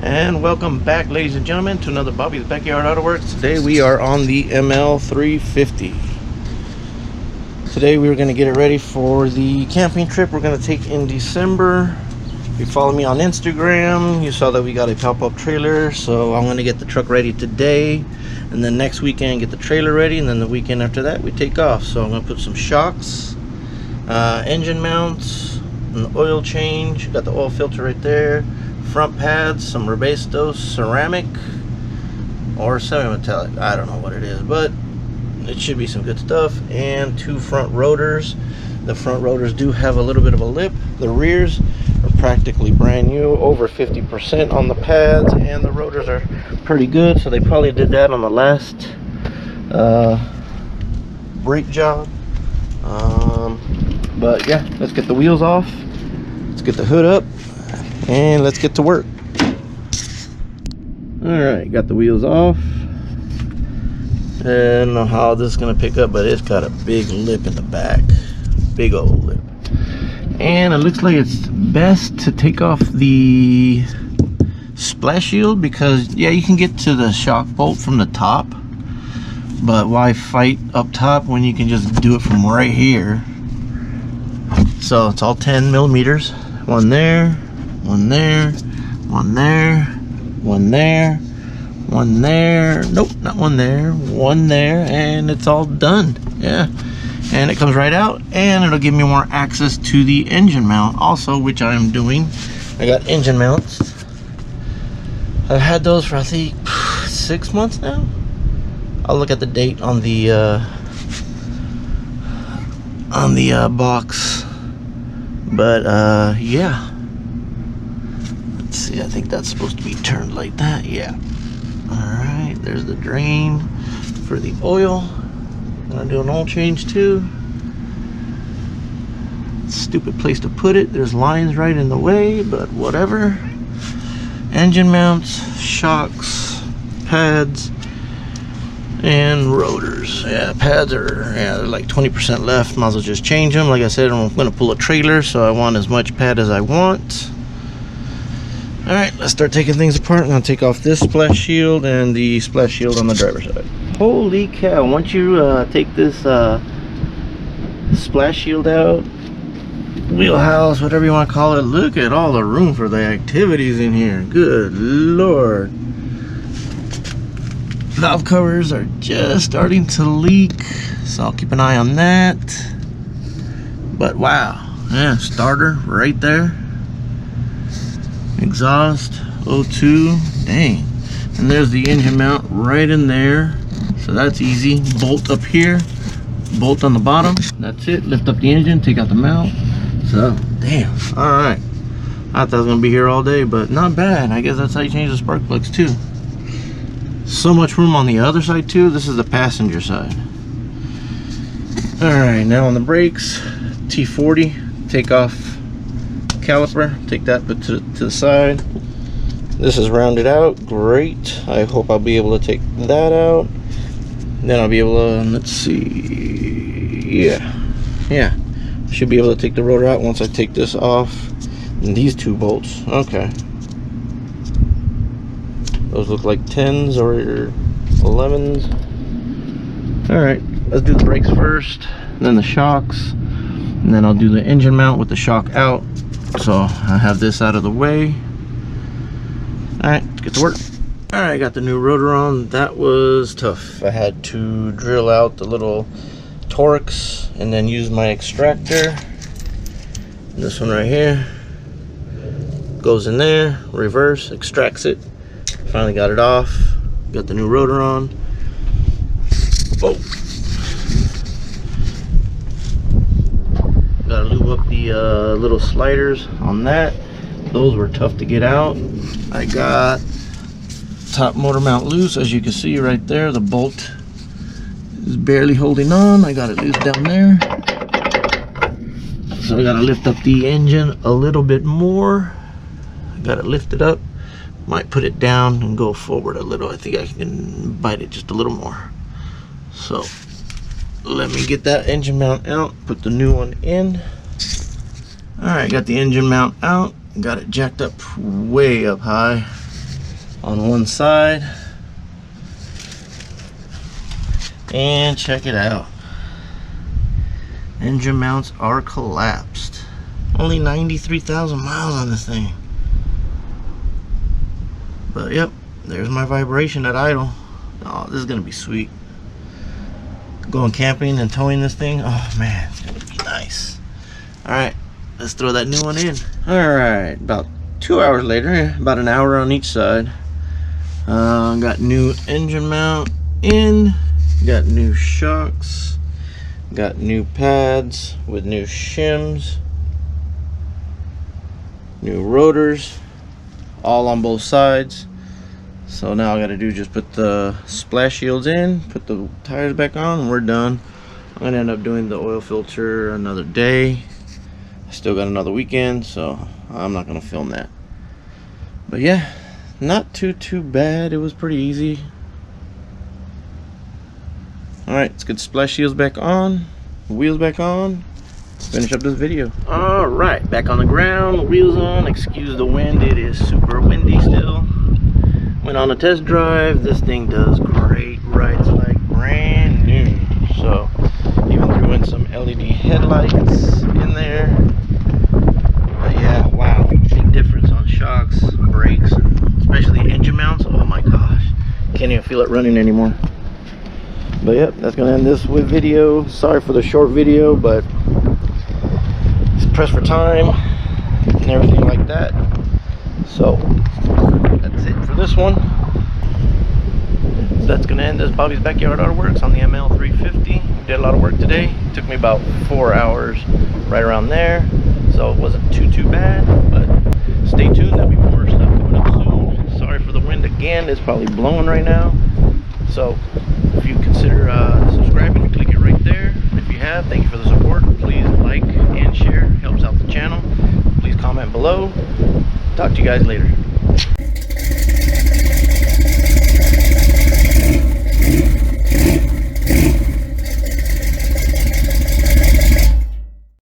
And welcome back, ladies and gentlemen, to another Bobby's Backyard Auto Works. Today we are on the ML350. Today we are going to get it ready for the camping trip we're going to take in December. If you follow me on Instagram, you saw that we got a pop-up trailer, so I'm going to get the truck ready today, and then next weekend get the trailer ready, and then the weekend after that we take off. So I'm going to put some shocks, engine mounts, an oil change, got the oil filter right there, front pads, some Rotors ceramic or semi-metallic, I don't know what it is, but it should be some good stuff, and 2 front rotors. The front rotors do have a little bit of a lip. The rears are practically brand new, over 50% on the pads, and the rotors are pretty good, so they probably did that on the last brake job. But yeah, let's get the wheels off, let's get the hood up, and let's get to work. Alright, got the wheels off. I don't know how this is going to pick up, but it's got a big lip in the back. Big old lip. And it looks like it's best to take off the splash shield, because yeah, you can get to the shock bolt from the top, but why fight up top when you can just do it from right here? So it's all 10 millimeters. One there, one there, one there, one there, one there, nope, not one there, one there, and it's all done. Yeah, and it comes right out, and it'll give me more access to the engine mount also, which I am doing. I got engine mounts. I've had those for I think 6 months now. I'll look at the date on the box, but yeah. See, I think that's supposed to be turned like that. Yeah. Alright, there's the drain for the oil. I'm gonna do an oil change too. Stupid place to put it. There's lines right in the way, but whatever. Engine mounts, shocks, pads, and rotors. Yeah, pads are they're like 20% left. Might as well just change them. Like I said, I'm gonna pull a trailer, so I want as much pad as I want. Alright, let's start taking things apart. I'm going to take off this splash shield and the splash shield on the driver's side. Holy cow, once you take this splash shield out, wheelhouse, whatever you want to call it, look at all the room for the activities in here. Good lord. Valve covers are just starting to leak, so I'll keep an eye on that. But wow, yeah, starter right there. Exhaust, O2, dang. And there's the engine mount right in there, so that's easy. Bolt up here, bolt on the bottom, that's it. Lift up the engine, take out the mount. So damn, all right, I thought I was gonna be here all day, but not bad. I guess that's how you change the spark plugs too. So much room on the other side too. This is the passenger side. All right, now on the brakes, T40, take off caliper, take that put to the side. This is rounded out, great. I hope I'll be able to take that out. Then I'll be able to, let's see, yeah, should be able to take the rotor out once I take this off. And these 2 bolts, okay, those look like 10s or 11s. All right, let's do the brakes first, then the shocks, and then I'll do the engine mount with the shock out. So I have this out of the way. Alright, let's get to work. Alright, I got the new rotor on. That was tough. I had to drill out the little Torx and then use my extractor. This one right here goes in there, reverse, extracts it. Finally got it off. Got the new rotor on. Oh. Gotta lube up the little sliders on that. Those were tough to get out. I got top motor mount loose, as you can see right there. The bolt is barely holding on. I got it loose down there, so I gotta lift up the engine a little bit more. I got it lifted up. Might put it down and go forward a little. I think I can bite it just a little more. So let me get that engine mount out, put the new one in. All right, got the engine mount out, got it jacked up way up high. on one side. And check it out. Engine mounts are collapsed. Only 93,000 miles on this thing. But yep, there's my vibration at idle. Oh, this is gonna be sweet. Going camping and towing this thing. Oh man, it's gonna be nice. Alright, let's throw that new one in. Alright, about 2 hours later, about an hour on each side. Got new engine mount in. Got new shocks. Got new pads with new shims. New rotors. All on both sides. So now I gotta do just put the splash shields in, put the tires back on, and we're done. I'm gonna end up doing the oil filter another day. I still got another weekend, so I'm not gonna film that. But yeah, not too bad. It was pretty easy. Alright, let's get the splash shields back on, wheels back on, finish up this video. Alright, back on the ground, wheels on. Excuse the wind, it is super windy still. Went on a test drive. This thing does great, rides like brand new. So even threw in some LED headlights in there. But yeah, wow, big difference on shocks, brakes, especially engine mounts. Oh my gosh, can't even feel it running anymore. But yep, that's gonna end this with video. Sorry for the short video, but it's pressed for time and everything like that. So that's it for this one. That's gonna end this Bobby's Backyard Auto Works on the ML350. Did a lot of work today. It took me about 4 hours, right around there. So it wasn't too bad, but stay tuned. There'll be more stuff coming up soon. Sorry for the wind again. It's probably blowing right now. So if you consider subscribing, click it right there. If you have, thank you for the support. Please like and share. Helps out the channel. Please comment below. Talk to you guys later.